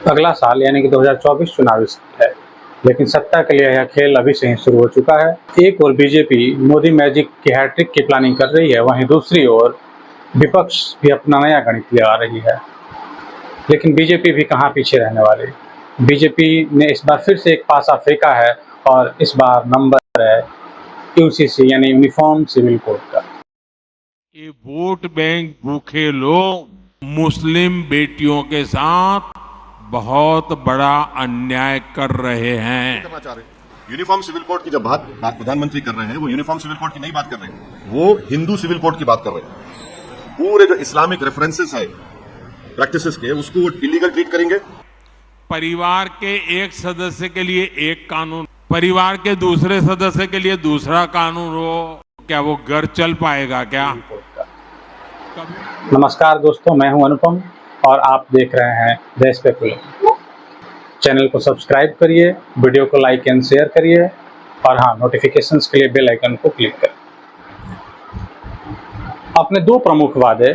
अगला साल यानी कि 2024 चुनावी साल है, लेकिन सत्ता के लिए यह खेल अभी से ही शुरू हो चुका है। एक ओर बीजेपी मोदी मैजिक की हैट्रिक की प्लानिंग कर रही है, वहीं दूसरी ओर विपक्ष भी अपना नया गणित लगा रही है। लेकिन बीजेपी भी कहाँ पीछे रहने वाली। बीजेपी ने इस बार फिर से एक पासा फेंका है और इस बार नंबर है यूसीसी यानी यूनिफॉर्म सिविल कोड का। ये वोट बैंक भूखे लोग मुस्लिम बेटियों के साथ बहुत बड़ा अन्याय कर रहे हैं। करना चाह रहे हैं। यूनिफॉर्म सिविल कोड की जब बात प्रधानमंत्री कर रहे हैं, वो यूनिफॉर्म सिविल कोड की नहीं बात कर रहे हैं, वो हिंदू सिविल कोड की बात कर रहे हैं। पूरे जो इस्लामिक रेफरेंसेस है प्रैक्टिसेस के, उसको इलीगल ट्रीट करेंगे। परिवार के एक सदस्य के लिए एक कानून, परिवार के दूसरे सदस्य के लिए दूसरा कानून हो, क्या वो घर चल पाएगा क्या? नमस्कार दोस्तों, मैं हूं अनुपम और आप देख रहे हैं देश पे फिल्म। चैनल को सब्सक्राइब करिए, वीडियो को लाइक एंड शेयर करिए और हाँ, नोटिफिकेशंस के लिए बेल आइकन को क्लिक करें। अपने दो प्रमुख वादे,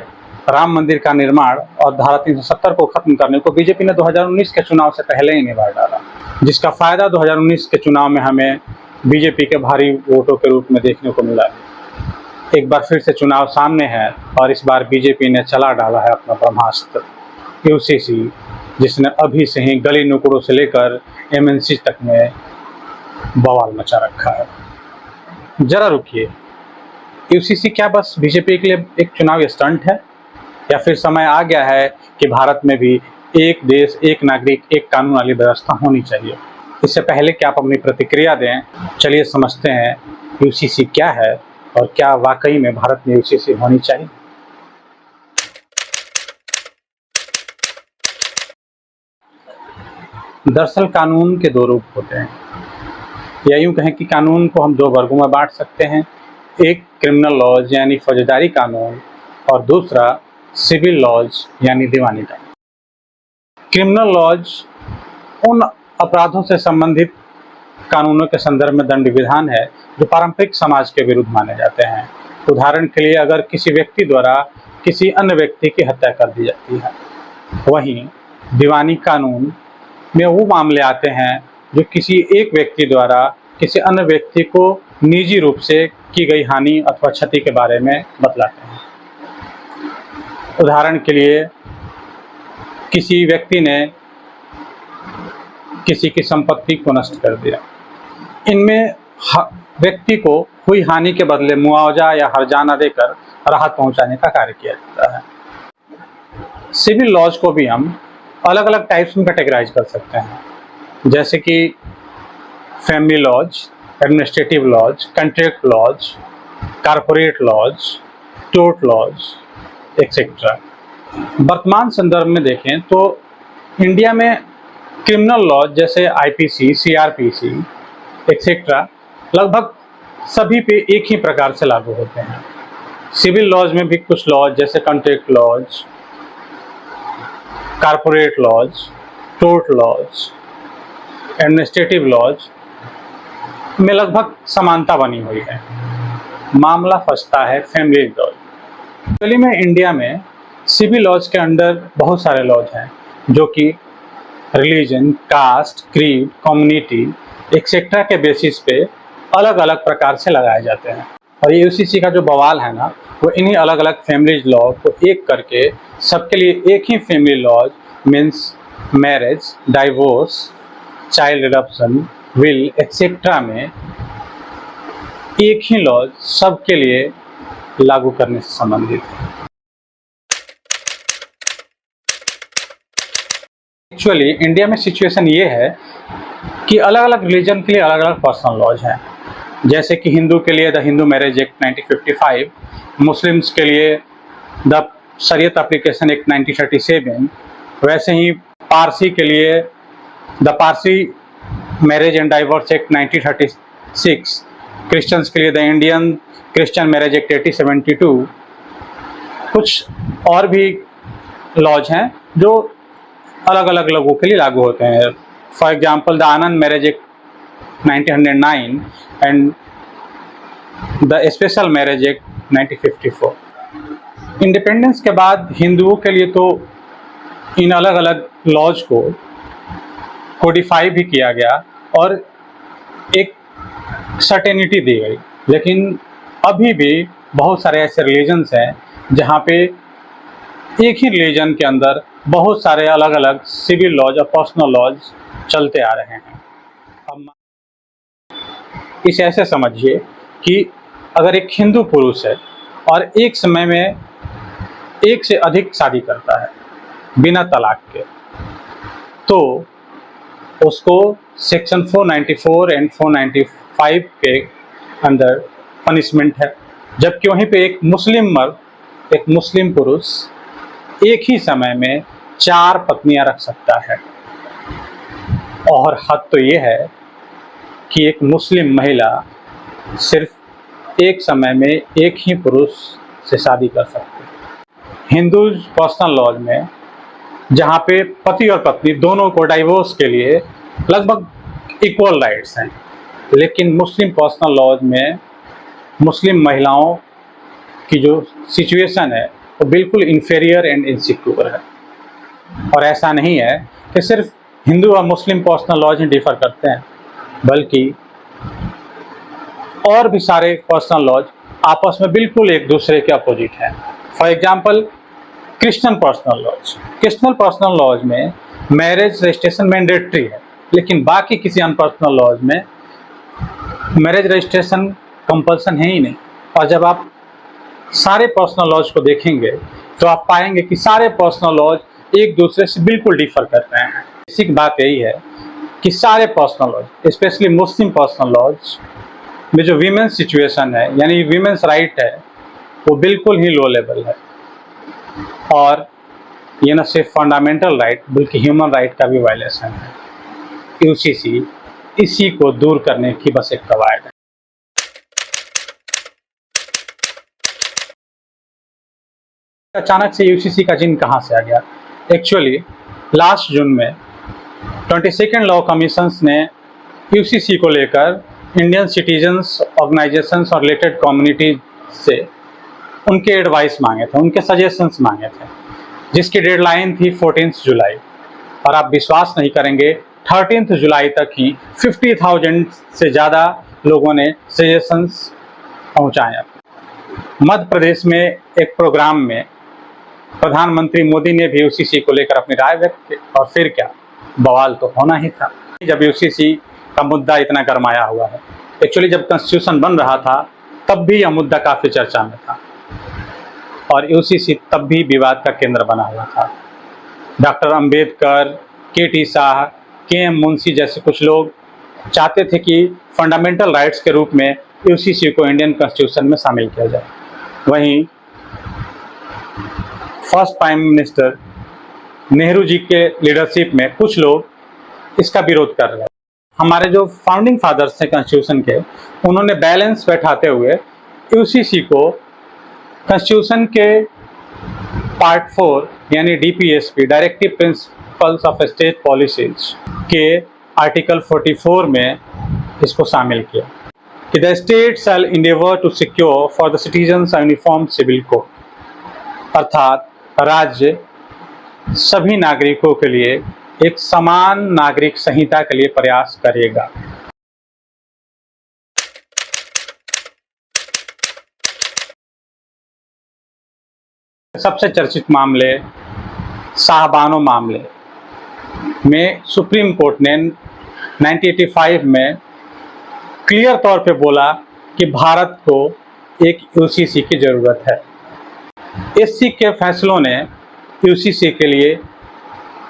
राम मंदिर का निर्माण और धारा 370 को खत्म करने को बीजेपी ने 2019 के चुनाव से पहले ही निभा डाला, जिसका फायदा 2019 के चुनाव में हमें बीजेपी के भारी वोटों के रूप में देखने को मिला है। एक बार फिर से चुनाव सामने है और इस बार बीजेपी ने चला डाला है अपना ब्रह्मास्त्र यूसीसी, जिसने अभी से ही गली नुकड़ों से लेकर एमएनसी तक में बवाल मचा रखा है। जरा रुकिए, यूसीसी क्या बस बीजेपी के लिए एक चुनावी स्टंट है या फिर समय आ गया है कि भारत में भी एक देश एक नागरिक एक कानून वाली व्यवस्था होनी चाहिए? इससे पहले कि आप अपनी प्रतिक्रिया दें, चलिए समझते हैं यूसीसी क्या है और क्या वाकई में भारत में यूसीसी होनी चाहिए। दरअसल कानून के दो रूप होते हैं, या यूं कहें कि कानून को हम दो वर्गों में बांट सकते हैं। एक क्रिमिनल लॉज यानी फौजदारी कानून और दूसरा सिविल लॉज यानी दीवानी कानून। क्रिमिनल लॉज उन अपराधों से संबंधित कानूनों के संदर्भ में दंड विधान है जो पारंपरिक समाज के विरुद्ध माने जाते हैं। उदाहरण के लिए, अगर किसी व्यक्ति द्वारा किसी अन्य व्यक्ति की हत्या कर दी जाती है। वहीं दीवानी कानून में वो मामले आते हैं जो किसी एक व्यक्ति द्वारा किसी अन्य व्यक्ति को निजी रूप से की गई हानि अथवा क्षति के बारे में बतलाते हैं। उदाहरण के लिए, किसी व्यक्ति ने किसी की संपत्ति को नष्ट कर दिया। इनमें व्यक्ति को हुई हानि के बदले मुआवजा या हर्जाना देकर राहत पहुंचाने का कार्य किया जाता है। सिविल लॉज को भी हम अलग अलग टाइप्स में कैटेगराइज कर सकते हैं, जैसे कि family laws, administrative laws, contract laws, corporate laws, tort laws etcetera. वर्तमान संदर्भ में देखें तो इंडिया में क्रिमिनल लॉज जैसे आईपीसी, सीआरपीसी एक्सेट्रा लगभग सभी पे एक ही प्रकार से लागू होते हैं। सिविल लॉज में भी कुछ लॉज जैसे contract laws, corporate laws, tort laws, administrative laws में लगभग समानता बनी हुई है। मामला फंसता है फैमिली लॉज। एक्चुअली में इंडिया में सिविल लॉज के अंडर बहुत सारे लॉज हैं जो कि religion, caste, creed, community etcetera के बेसिस पे अलग अलग प्रकार से लगाए जाते हैं। और ये यूसीसी का जो बवाल है ना, वो इन्हीं अलग अलग फैमिली लॉ को एक करके सबके लिए एक ही family laws means marriage, divorce, child adoption, will etcetera में एक ही लॉज सबके लिए लागू करने से संबंधित है। एक्चुअली इंडिया में सिचुएशन ये है कि अलग अलग रिलीजन के लिए अलग अलग पर्सनल लॉज हैं। जैसे कि हिंदू के लिए the Hindu marriage act 1955, Muslims के लिए द शरीयत एप्लीकेशन एक्ट 1937, वैसे ही पारसी के लिए the Parsi marriage and divorce act 1936, Christians के लिए the Indian Christian marriage act 1872। कुछ और भी लॉज हैं जो अलग अलग लोगों के लिए लागू होते हैं। For example, the Anand marriage act 1909 and the special marriage act 1954। Independence के बाद हिंदुओं के लिए तो इन अलग अलग लॉज को कोडिफाई भी किया गया और एक सर्टेनिटी दी गई। लेकिन अभी भी बहुत सारे ऐसे रिलीजन्स हैं जहाँ पे एक ही रिलीजन के अंदर बहुत सारे अलग अलग सिविल लॉज और पर्सनल लॉज चलते आ रहे हैं। अब इसे ऐसे समझिए कि अगर एक हिंदू पुरुष है और एक समय में एक से अधिक शादी करता है बिना तलाक के, तो उसको सेक्शन 494 एंड 495 के अंदर पनिशमेंट है। जबकि वहीं पे एक मुस्लिम मर्द, एक मुस्लिम पुरुष एक ही समय में 4 पत्नियां रख सकता है। और हद तो ये है कि एक मुस्लिम महिला सिर्फ एक समय में एक ही पुरुष से शादी कर सकती है। हिंदू पर्सनल लॉज में जहाँ पे पति और पत्नी दोनों को डाइवोर्स के लिए लगभग इक्वल राइट्स हैं, लेकिन मुस्लिम पर्सनल लॉज में मुस्लिम महिलाओं की जो सिचुएशन है वो बिल्कुल इन्फीरियर एंड इनसिक्योर है। और ऐसा नहीं है कि सिर्फ हिंदू और मुस्लिम पर्सनल लॉज ही डिफर करते हैं, बल्कि और भी सारे पर्सनल लॉज आपस में बिल्कुल एक दूसरे के अपोजिट हैं। For example Christian personal laws, Christian personal laws में मैरिज रजिस्ट्रेशन मैंडेटरी है, लेकिन बाकी किसी अन्य पर्सनल लॉज में मैरिज रजिस्ट्रेशन कंपल्सन है ही नहीं। और जब आप सारे पर्सनल लॉज को देखेंगे तो आप पाएंगे कि सारे पर्सनल लॉज एक दूसरे से बिल्कुल डिफर कर रहे हैं। बेसिक बात यही है कि सारे पर्सनल लॉज, स्पेशली मुस्लिम पर्सनल लॉज में जो वीमेंस सिचुएशन है, यानी वीमेंस राइट है, वो बिल्कुल ही लो लेवल है। और ये न सिर्फ फंडामेंटल राइट बल्कि ह्यूमन राइट का भी वायलेशन है। यूसीसी इसी को दूर करने की बस एक कवायद है। अचानक से यूसीसी का जिन कहाँ से आ गया? एक्चुअली लास्ट जून में 22nd लॉ कमीशंस ने यूसीसी को लेकर इंडियन सिटीजन्स ऑर्गेनाइजेशंस और रिलेटेड कम्युनिटी से उनके एडवाइस मांगे थे, उनके सजेशंस मांगे थे, जिसकी डेडलाइन थी 14 जुलाई। और आप विश्वास नहीं करेंगे, 13 जुलाई तक ही 50,000 से ज़्यादा लोगों ने सजेशंस पहुँचाए। मध्य प्रदेश में एक प्रोग्राम में प्रधानमंत्री मोदी ने भी यूसीसी को लेकर अपनी राय व्यक्त की, और फिर क्या, बवाल तो होना ही था जब यूसीसी का मुद्दा इतना गरमाया हुआ है। एक्चुअली जब कॉन्स्टिट्यूशन बन रहा था तब भी यह मुद्दा काफ़ी चर्चा में था और यूसीसी तब भी विवाद का केंद्र बना हुआ था। डॉक्टर अंबेडकर, केटी शाह, केएम मुंशी जैसे कुछ लोग चाहते थे कि फंडामेंटल राइट्स के रूप में यूसीसी को इंडियन कॉन्स्टिट्यूशन में शामिल किया जाए। वहीं first prime minister Nehru ji के लीडरशिप में कुछ लोग इसका विरोध कर रहे हैं। हमारे जो फाउंडिंग फादर्स हैं कॉन्स्टिट्यूशन के, उन्होंने बैलेंस बैठाते हुए यूसीसी को कॉन्स्टिट्यूशन के पार्ट 4 यानी DPSP, directive principles of state policies के आर्टिकल 44 में इसको शामिल किया कि the state shall endeavour to secure for the citizens uniform civil code, अर्थात राज्य सभी नागरिकों के लिए एक समान नागरिक संहिता के लिए प्रयास करेगा। सबसे चर्चित मामले शाहबानो मामले में सुप्रीम कोर्ट ने 1985 में क्लियर तौर पे बोला कि भारत को एक यूसीसी की ज़रूरत है। एससी के फैसलों ने यूसीसी के लिए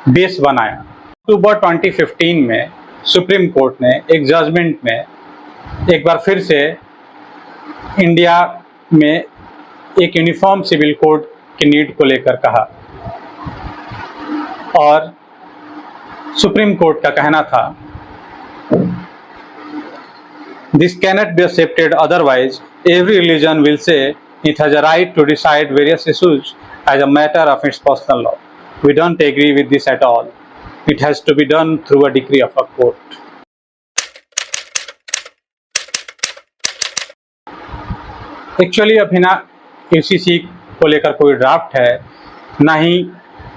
बेस बनाया। अक्टूबर 2015 में सुप्रीम कोर्ट ने एक जजमेंट में एक बार फिर से इंडिया में एक यूनिफॉर्म सिविल कोड की नीड को लेकर कहा और सुप्रीम कोर्ट का कहना था, this cannot be accepted, otherwise every religion will say it has a right to decide various issues as a matter of its personal law. We don't agree with this at all. It has to be done through a decree of a court. Actually अभी ना UCC को लेकर कोई draft है, ना ही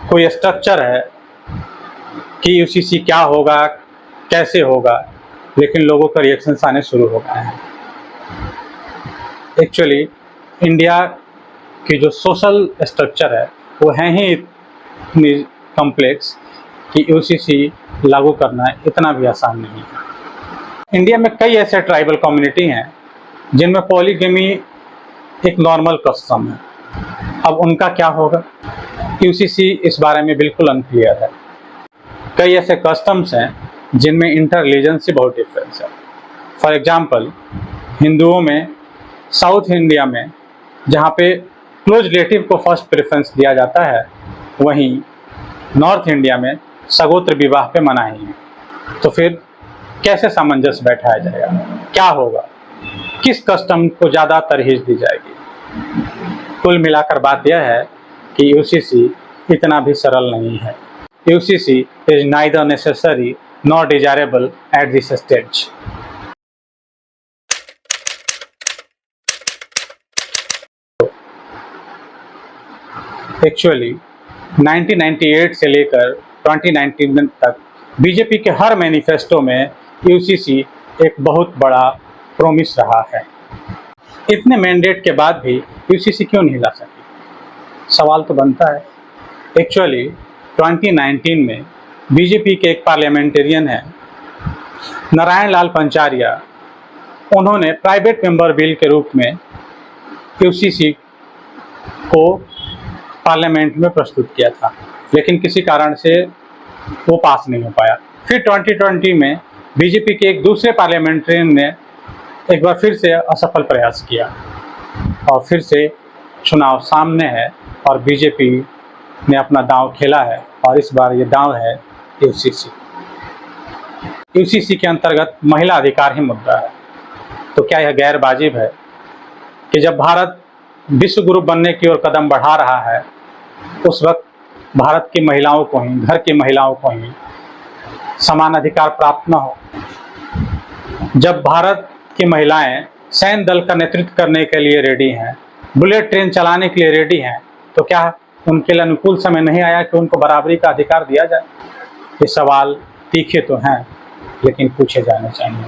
कोई structure है कि यूसीसी क्या होगा, कैसे होगा, लेकिन लोगों का रिएक्शंस आने शुरू हो गए हैं। एक्चुअली इंडिया की जो सोशल स्ट्रक्चर है वो है ही इतनी कम्प्लेक्स कि यूसीसी लागू करना इतना भी आसान नहीं है। इंडिया में कई ऐसे ट्राइबल कम्युनिटी हैं जिनमें पॉलीगमी एक नॉर्मल कस्टम है। अब उनका क्या होगा, यूसीसी इस बारे में बिल्कुल अनक्लियर है। कई ऐसे कस्टम्स हैं जिनमें इंटर रिलीजन से बहुत डिफरेंस है। फॉर एग्जांपल, हिंदुओं में साउथ इंडिया में जहाँ पे क्लोज रिलेटिव को फर्स्ट प्रेफरेंस दिया जाता है, वहीं नॉर्थ इंडिया में सगोत्र विवाह पे मनाही है। तो फिर कैसे सामंजस्य बैठाया जाएगा, क्या होगा, किस कस्टम को ज़्यादा तरजीह दी जाएगी? कुल मिलाकर बात यह है कि यूसीसी इतना भी सरल नहीं है। UCC is neither necessary not desirable at this stage. Actually 1998 से लेकर 2019 तक बीजेपी के हर मैनिफेस्टो में यूसीसी एक बहुत बड़ा प्रॉमिस रहा है। इतने मैंडेट के बाद भी यूसीसी क्यों नहीं ला सकी, सवाल तो बनता है। एक्चुअली 2019 में बीजेपी के एक पार्लियामेंटेरियन हैं नारायण लाल पंचारिया, उन्होंने प्राइवेट मेंबर बिल के रूप में यूसीसी को पार्लियामेंट में प्रस्तुत किया था, लेकिन किसी कारण से वो पास नहीं हो पाया। फिर 2020 में बीजेपी के एक दूसरे पार्लियामेंटेरियन ने एक बार फिर से असफल प्रयास किया और फिर से चुनाव सामने है और बीजेपी ने अपना दांव खेला है और इस बार ये दांव है यूसीसी। यूसीसी के अंतर्गत महिला अधिकार ही मुद्दा है। तो क्या यह गैर वाजिब है कि जब भारत विश्व गुरु बनने की ओर कदम बढ़ा रहा है, उस वक्त भारत की महिलाओं को ही, घर की महिलाओं को ही समान अधिकार प्राप्त न हो? जब भारत की महिलाएं सैन्य दल का नेतृत्व करने के लिए रेडी हैं, बुलेट ट्रेन चलाने के लिए रेडी हैं, तो क्या उनके लिए अनुकूल समय नहीं आया कि उनको बराबरी का अधिकार दिया जाए? ये सवाल तीखे तो हैं, लेकिन पूछे जाने चाहिए।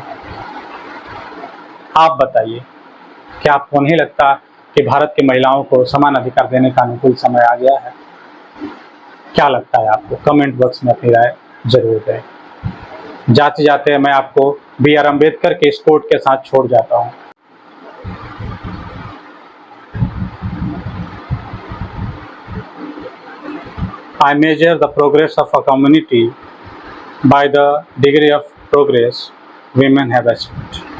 आप बताइए, क्या आपको नहीं लगता कि भारत की महिलाओं को समान अधिकार देने का अनुकूल समय आ गया है? क्या लगता है आपको? कमेंट बॉक्स में अपनी राय जरूर दें। जाते जाते मैं आपको BR अम्बेडकर के इस कोट के साथ छोड़ जाता हूँ। I measure the progress of a community by the degree of progress women have achieved.